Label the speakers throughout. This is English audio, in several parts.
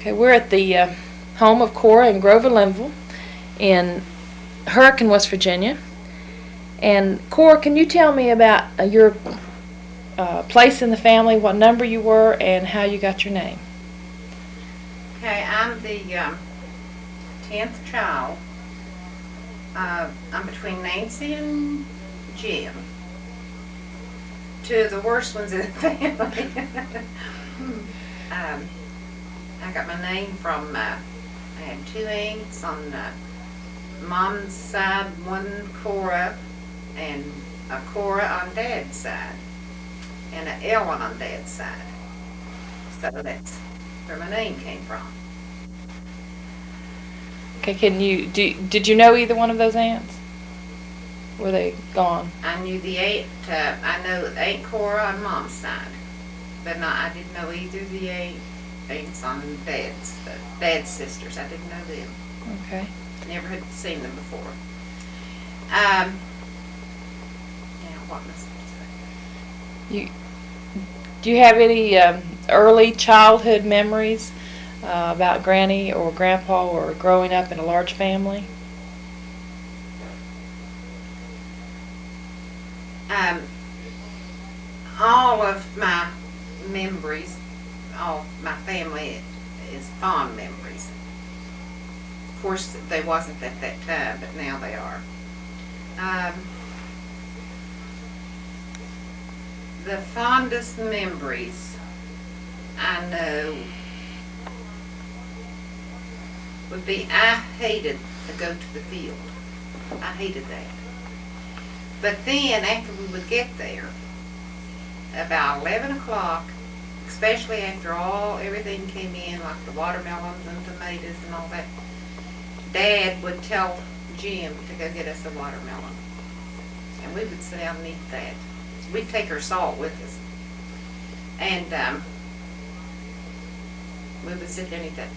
Speaker 1: Okay, we're at the home of Cory in Grover Linville in Hurricane, West Virginia. And Cory, can you tell me about your place in the family, what number you were, and how you got your name?
Speaker 2: Okay, I'm the 10th child. I'm between Nancy and Jim. Two of the worst ones in the family. I got my name from, I had two aunts on mom's side, one Cora, and a Cora on dad's side, and an Ellen on dad's side. So that's where my name came from.
Speaker 1: Okay, did you know either one of those aunts? Were they gone?
Speaker 2: I knew the aunt, I know Aunt Cora on mom's side, but I didn't know either of the aunts on dad's sisters. I didn't know them.
Speaker 1: Okay.
Speaker 2: Never had seen them before. Now, what must I say?
Speaker 1: Do you have any early childhood memories about Granny or Grandpa or growing up in a large family?
Speaker 2: All of my memories, all my family is fond memories. Of course, they wasn't at that time, but now they are. The fondest memories I know would be I hated to go to the field. I hated that. But then after we would get there, about 11 o'clock, especially after everything came in, like the watermelons and tomatoes and all that, Dad would tell Jim to go get us a watermelon. And we would sit down and eat that. We'd take our salt with us. And we would sit there and eat that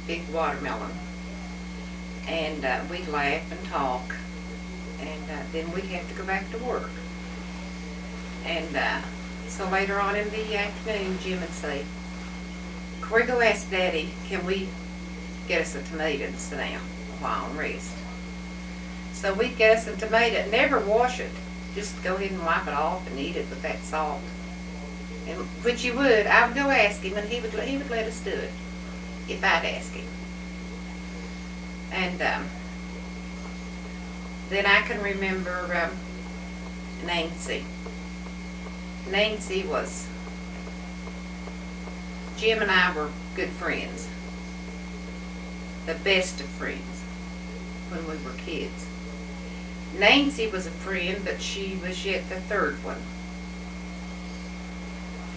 Speaker 2: big watermelon. And we'd laugh and talk. And then we'd have to go back to work. And so later on in the afternoon, Jim would say, "Cory, go ask Daddy, can we get us a tomato and sit down a while and rest?" So we'd get us a tomato, never wash it, just go ahead and wipe it off and eat it with that salt. And which you would. I would go ask him, and he would let us do it if I'd ask him. And then I can remember Nancy. Nancy was, Jim and I were good friends, the best of friends when we were kids. Nancy was a friend, but she was yet the third one.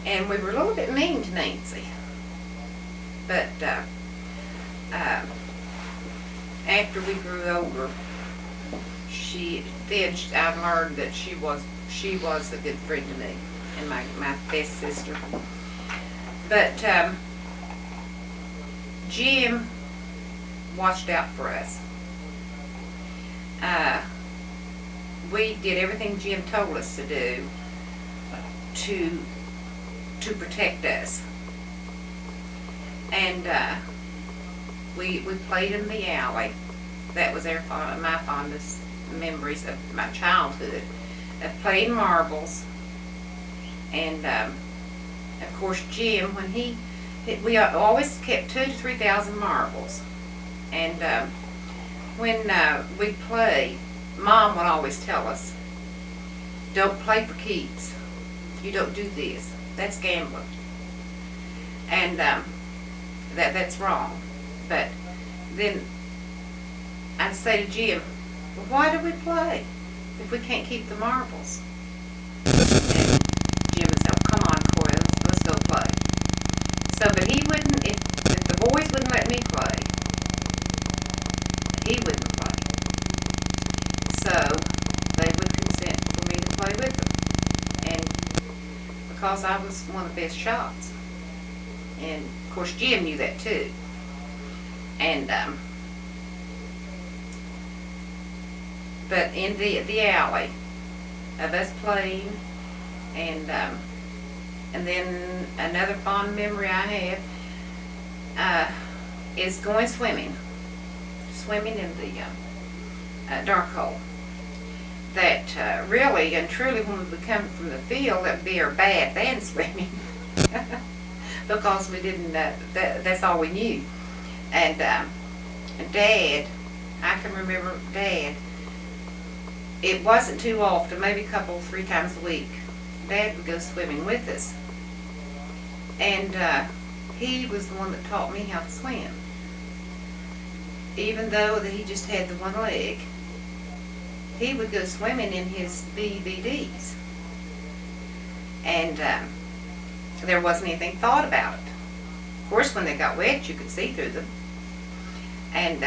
Speaker 2: And we were a little bit mean to Nancy. But after we grew older, I learned that she was a good friend to me and my best sister. But Jim watched out for us. We did everything Jim told us to do to protect us. And we played in the alley. That was my fondest memories of my childhood, of playing marbles. And of course Jim, we always kept 2,000 to 3,000 marbles. And when we played, Mom would always tell us, "Don't play for keeps. You don't do this. That's gambling." And that's wrong. But then I'd say to Jim, "Well, why do we play if we can't keep the marbles?" And Jim would say, "Oh, come on, Cory, let's go play." So, but he wouldn't, if the boys wouldn't let me play, he wouldn't play. So they would consent for me to play with them. And because I was one of the best shots. And of course Jim knew that too. And but in the alley of us playing, and then another fond memory I have, is going swimming in the dark hole. That really and truly, when we would come from the field, that would be our bath and swimming, because we didn't. That's all we knew. And Dad, I can remember Dad. It wasn't too often, maybe a couple, 3 times a week. Dad would go swimming with us, and he was the one that taught me how to swim. Even though that he just had the one leg, he would go swimming in his BVDs, and there wasn't anything thought about it. Of course, when they got wet, you could see through them, and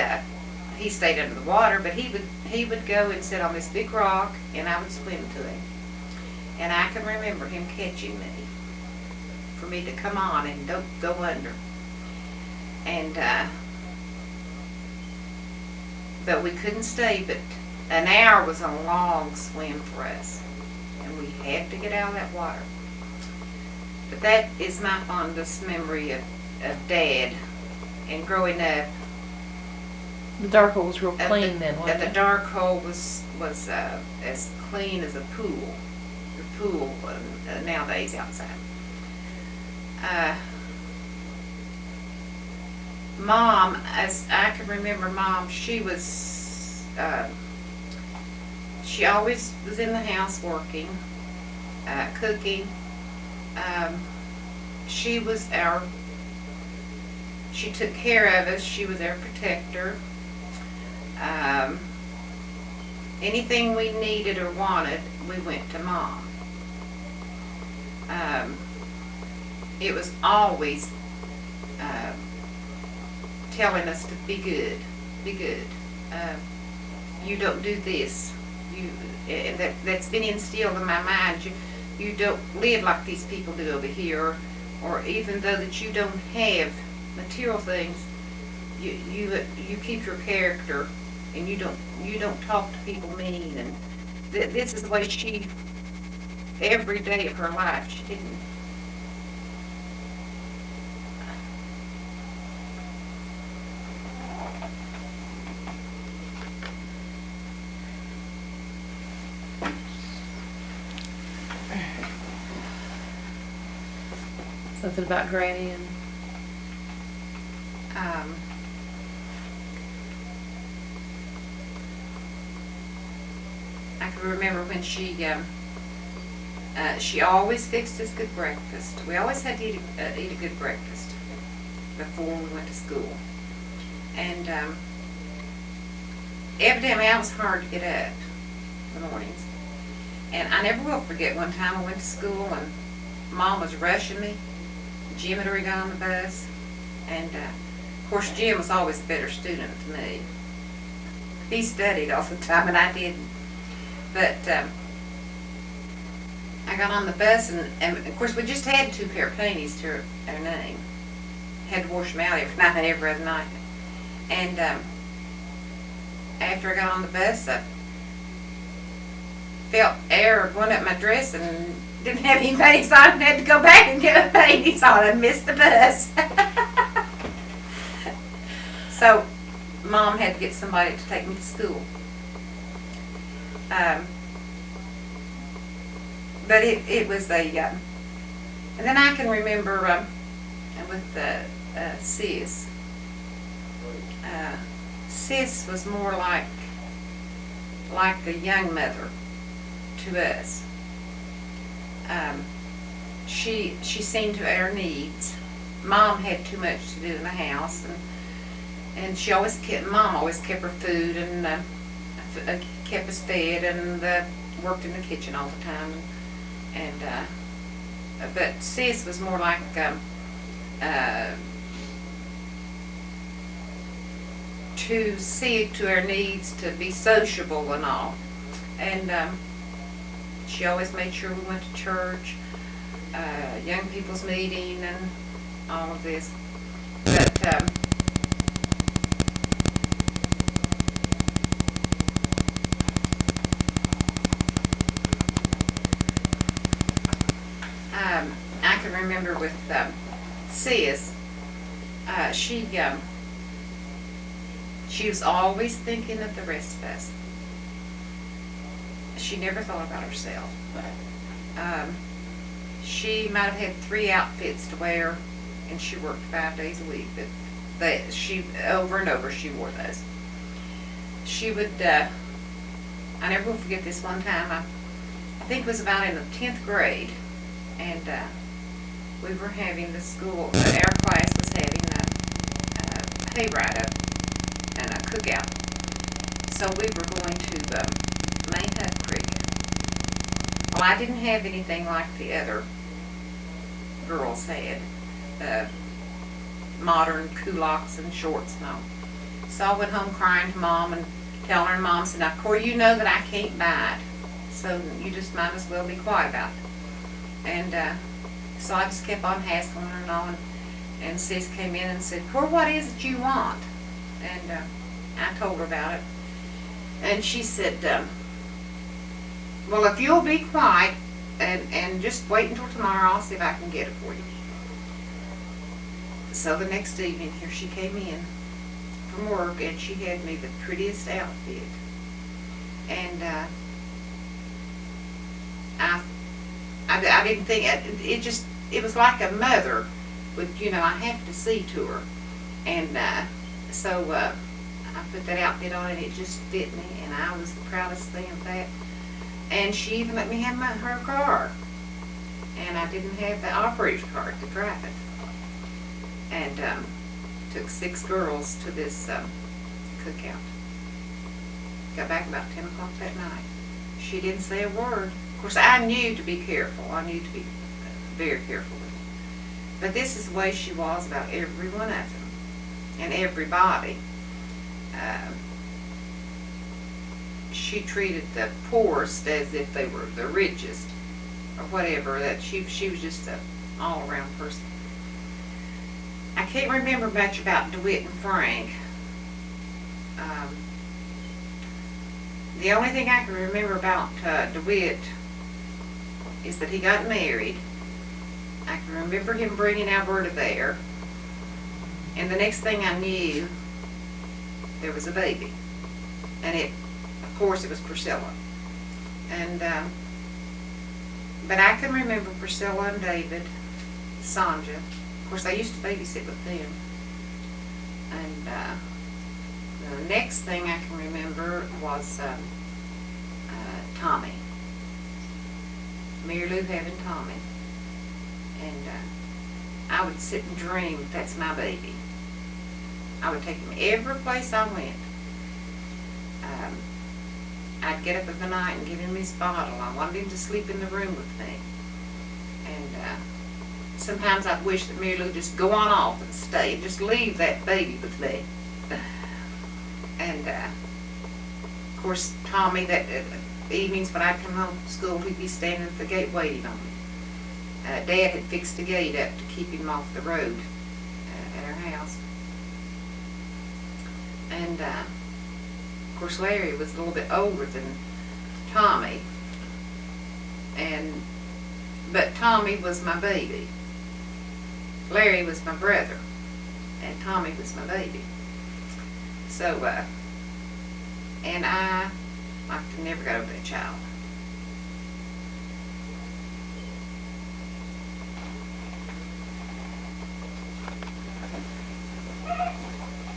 Speaker 2: he stayed under the water. But he would go and sit on this big rock, and I would swim to him. And I can remember him catching me for me to come on and don't go under. And but we couldn't stay. But an hour was a long swim for us, and we had to get out of that water. But that is my fondest memory of Dad and growing up.
Speaker 1: The dark hole was real clean then, wasn't
Speaker 2: The
Speaker 1: it?
Speaker 2: dark hole was as clean as a pool. The pool nowadays outside. Mom, as I can remember, Mom, she always was in the house working, cooking. She took care of us. She was our protector. Anything we needed or wanted, we went to Mom. It was always telling us to be good, be good. You don't do this. That's been instilled in my mind. You don't live like these people do over here, or even though that you don't have material things, you keep your character, and you don't talk to people mean. And this is the way she, every day of her life, she didn't.
Speaker 1: Something about Granny and
Speaker 2: I can remember when she always fixed us good breakfast. We always had to eat a good breakfast before we went to school. And evidently I was hard to get up in the mornings. And I never will forget one time I went to school and Mom was rushing me. Jim had already got on the bus. And of course Jim was always a better student than me. He studied all the time and I didn't. But I got on the bus, and of course we just had 2 pair of panties to our name. Had to wash them out every night, every other night. And after I got on the bus, I felt air going up my dress and didn't have any panties on, and had to go back and get my panties on and missed the bus. So Mom had to get somebody to take me to school. But it was and then I can remember with Sis. Sis was more like a young mother to us. She seen to our needs. Mom had too much to do in the house, and Mom always kept her food and kept us fed, and worked in the kitchen all the time. And but Sis was more like to see to our needs, to be sociable and all. And she always made sure we went to church, young people's meeting, and all of this. But I can remember with Sis, She was always thinking of the rest of us. She never thought about herself. She might have had 3 outfits to wear, and she worked 5 days a week. But she over and over she wore those. She would. I never will forget this one time. I think it was about in the 10th grade, and we were having the school. Our class was having a hayride up and a cookout. So we were going to Main Hut Creek. Well, I didn't have anything like the other girls had, modern culottes and shorts and all. So I went home crying to Mom and telling her, and Mom said, "Now, Cory, you know that I can't buy it, so you just might as well be quiet about it." And so I just kept on hassling her and all, and Sis came in and said, "Cory, what is it you want?" And I told her about it, and she said, "Well, if you'll be quiet and just wait until tomorrow, I'll see if I can get it for you." So the next evening, here she came in from work, and she had me the prettiest outfit. And I didn't think, it was like a mother would, I have to see to her. And so I put that outfit on, and it just fit me, and I was the proudest thing of that. And she even let me have her car. And I didn't have the operator's card to drive it. And took 6 girls to this cookout. Got back about 10 o'clock that night. She didn't say a word. Of course, I knew to be careful. I knew to be very careful with her. But this is the way she was about every one of them. And everybody. She treated the poorest as if they were the richest, or whatever. That she was just an all-around person. I can't remember much about DeWitt and Frank. The only thing I can remember about DeWitt is that he got married. I can remember him bringing Alberta there, and the next thing I knew, there was a baby, and of course, it was Priscilla. And but I can remember Priscilla and David, Sanja. Of course, I used to babysit with them. And the next thing I can remember was Tommy. Mary Lou having Tommy. And I would sit and dream, that's my baby. I would take him every place I went. I'd get up in the night and give him his bottle. I wanted him to sleep in the room with me. And sometimes I'd wish that Mary Lou would just go on off and stay and just leave that baby with me. And of course, Tommy, that evenings when I'd come home from school, he'd be standing at the gate waiting on me. Dad had fixed a gate up to keep him off the road at our house. And of course, Larry was a little bit older than Tommy, but Tommy was my baby. Larry was my brother, and Tommy was my baby. So, and I never got over that child.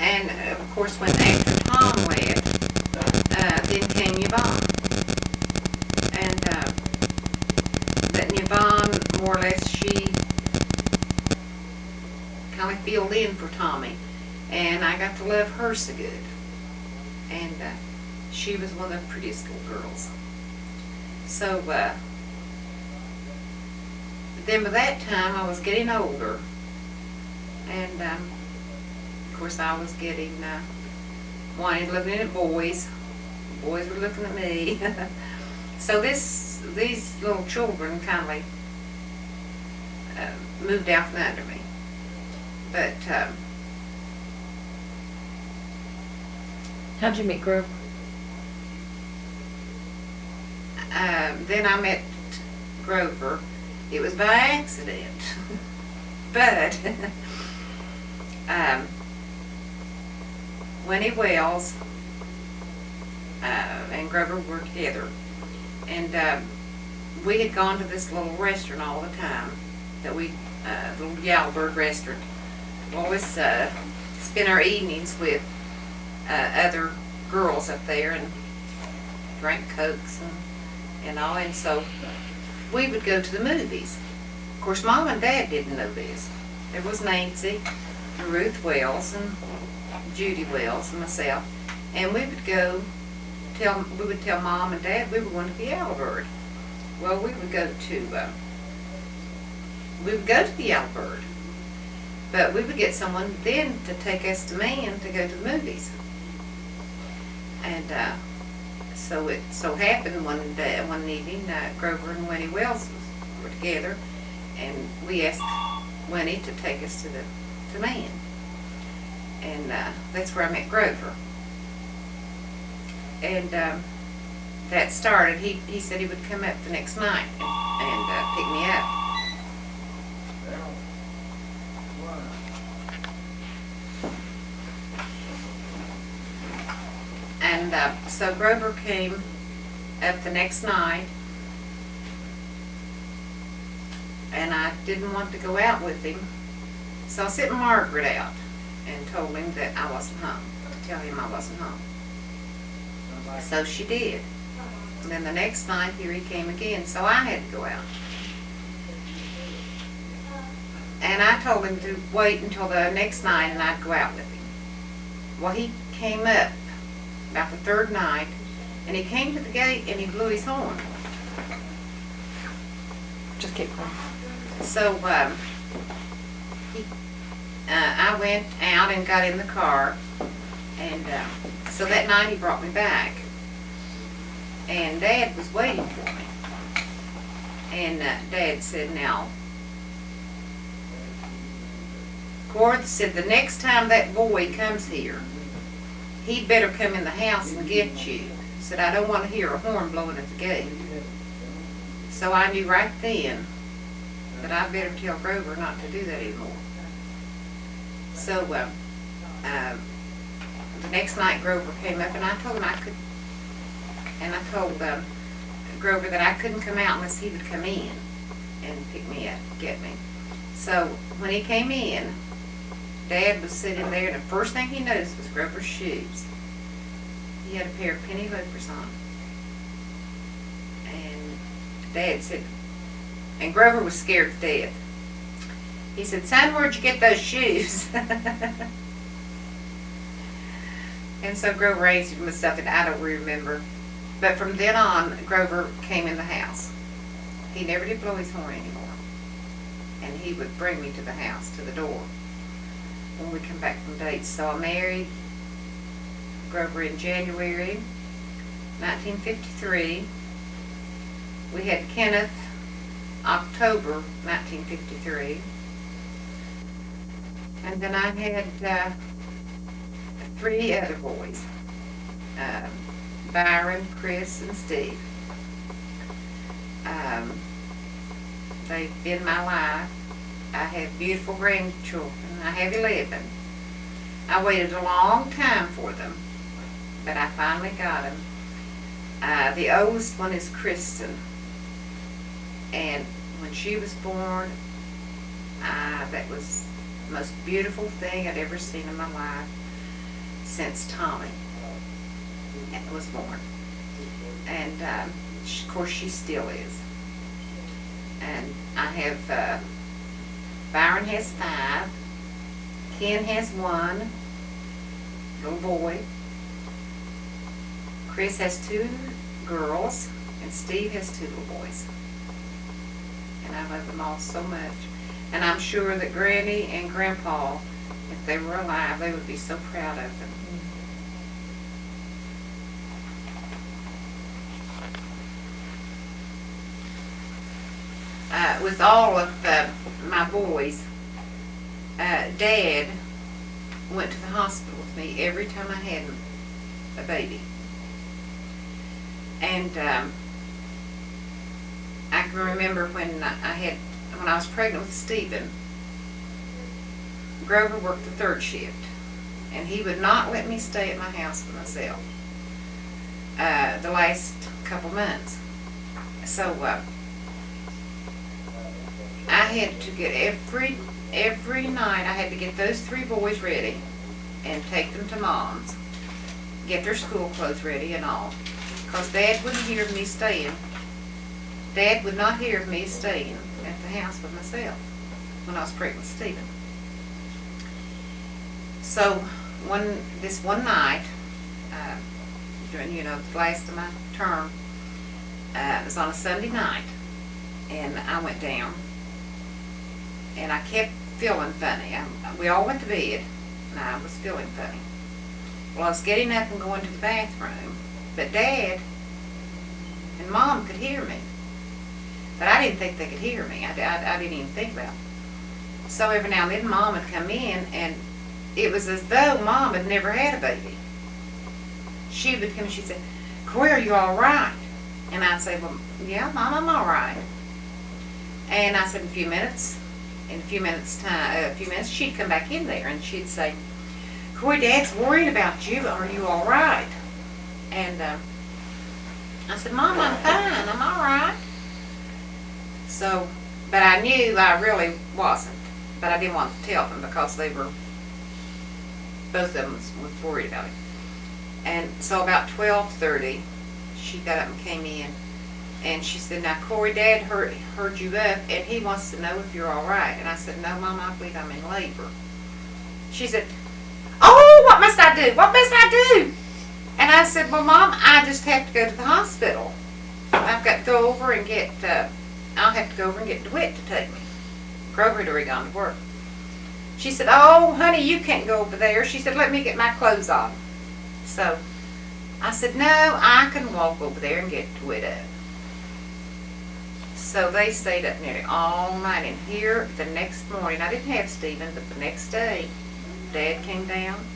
Speaker 2: And of course, when after Tom left, then came Yvonne. And that Yvonne, more or less, she kind of filled in for Tommy. And I got to love her so good. And she was one of the prettiest little girls. So then by that time, I was getting older. And of course, I was getting wanted looking at boys. Boys were looking at me. So these little children kind of moved out from under me. But
Speaker 1: how'd you meet Grover?
Speaker 2: Then I met Grover. It was by accident. But um, Winnie Wells and Grover were together. And we had gone to this little restaurant all the time, that the little Yellowbird restaurant. We always spent our evenings with other girls up there and drank Cokes and all. And so we would go to the movies. Of course, Mom and Dad didn't know this. There was Nancy and Ruth Wells and Judy Wells and myself, and we would tell Mom and Dad we were going to the Yellowbird. Well, we would go to the Yellowbird, but we would get someone then to take us to Man to go to the movies. And so it so happened one evening, Grover and Winnie Wells were together, and we asked Winnie to take us to Man. And that's where I met Grover. And that started, he said he would come up the next night and pick me up. And so Grover came up the next night, and I didn't want to go out with him, so I sent Margaret out and told him that I wasn't home, to tell him I wasn't home. So she did. And then the next night, here he came again, so I had to go out. And I told him to wait until the next night and I'd go out with him. Well, he came up about the third night, and he came to the gate and he blew his horn.
Speaker 1: Just keep going.
Speaker 2: So I went out and got in the car, and so that night he brought me back, and Dad was waiting for me. And Dad said, now, Cory said, the next time that boy comes here, he'd better come in the house and get you. He said, I don't want to hear a horn blowing at the gate. So I knew right then that I better tell Grover not to do that anymore. So the next night Grover came up, and I told him I told Grover that I couldn't come out unless he would come in and pick me up, get me. So when he came in, Dad was sitting there, and the first thing he noticed was Grover's shoes. He had a pair of penny loafers on. And Dad said, and Grover was scared to death. He said, son, where'd you get those shoes? And so Grover answered him with something I don't remember. But from then on, Grover came in the house. He never did blow his horn anymore. And he would bring me to the house, to the door, when we come back from dates. So I married Grover in January 1953. We had Kenneth October 1953. And then I had 3 other boys, Byron, Chris, and Steve. They've been my life. I have beautiful grandchildren. I have 11. I waited a long time for them, but I finally got them. The oldest one is Kristen, and when she was born, that was the most beautiful thing I'd ever seen in my life since Tommy was born. And of course she still is. And I have Byron has 5, Ken has 1 little boy, Chris has 2 girls, and Steve has 2 little boys. And I love them all so much. And I'm sure that Granny and Grandpa, if they were alive, they would be so proud of them. With all of my boys, Dad went to the hospital with me every time I had a baby. And I can remember when I was pregnant with Stephen, Grover worked the third shift, and he would not let me stay at my house for myself the last couple months. So I had to get every night I had to get those 3 boys ready and take them to Mom's, get their school clothes ready and all, because Dad wouldn't hear of me staying. Dad would not hear of me staying at the house with myself when I was pregnant with Stephen. So this one night, during the last of my term, it was on a Sunday night, and I went down, and I kept feeling funny. We all went to bed, and I was feeling funny. Well, I was getting up and going to the bathroom, but Dad and Mom could hear me. But I didn't think they could hear me. I didn't even think about it. So every now and then Mom would come in, and it was as though Mom had never had a baby. She would come and she'd say, "Cory, are you all right?" And I'd say, "Well, yeah, Mom, I'm all right." And I said, in a few minutes, she'd come back in there and she'd say, "Cory, Dad's worried about you. Are you all right?" And I said, "Mom, I'm fine. I'm all right." So, but I knew I really wasn't. But I didn't want to tell them because both of them was worried about it. And so about 12:30, she got up and came in, and she said, "Now, Cory, Dad heard you up, and he wants to know if you're all right." And I said, "No, Mom, I believe I'm in labor." She said, "Oh, what must I do? What must I do?" And I said, "Well, Mom, I just have to go to the hospital. I've got to go over and get, I'll have to go over and get DeWitt to take me." Grover had already gone to work. She said, "Oh, honey, you can't go over there." She said, "Let me get my clothes on." So I said, "No, I can walk over there and get DeWitt up." So they stayed up nearly all night, and here the next morning, I didn't have Stephen, but the next day, Dad came down.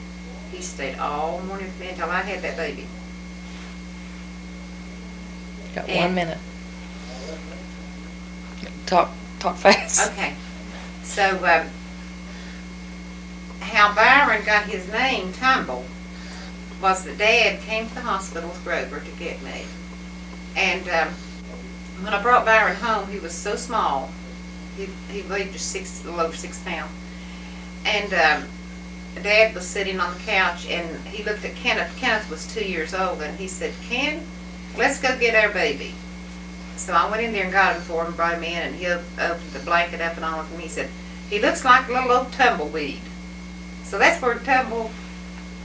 Speaker 2: He stayed all morning with me until I had that baby.
Speaker 1: Got 1 minute. Talk fast.
Speaker 2: Okay. So, how Byron got his name, Tumble, was that Dad came to the hospital with Grover to get me. And when I brought Byron home, he was so small. He weighed just a little over 6 pounds. And Dad was sitting on the couch, and he looked at Kenneth. Kenneth was 2 years old, and he said, "Ken, let's go get our baby." So I went in there and got him for him, brought him in, and he opened the blanket up and all of him. He said, "He looks like a little old tumbleweed." So that's where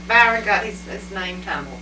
Speaker 2: Byron got his name, Tumble.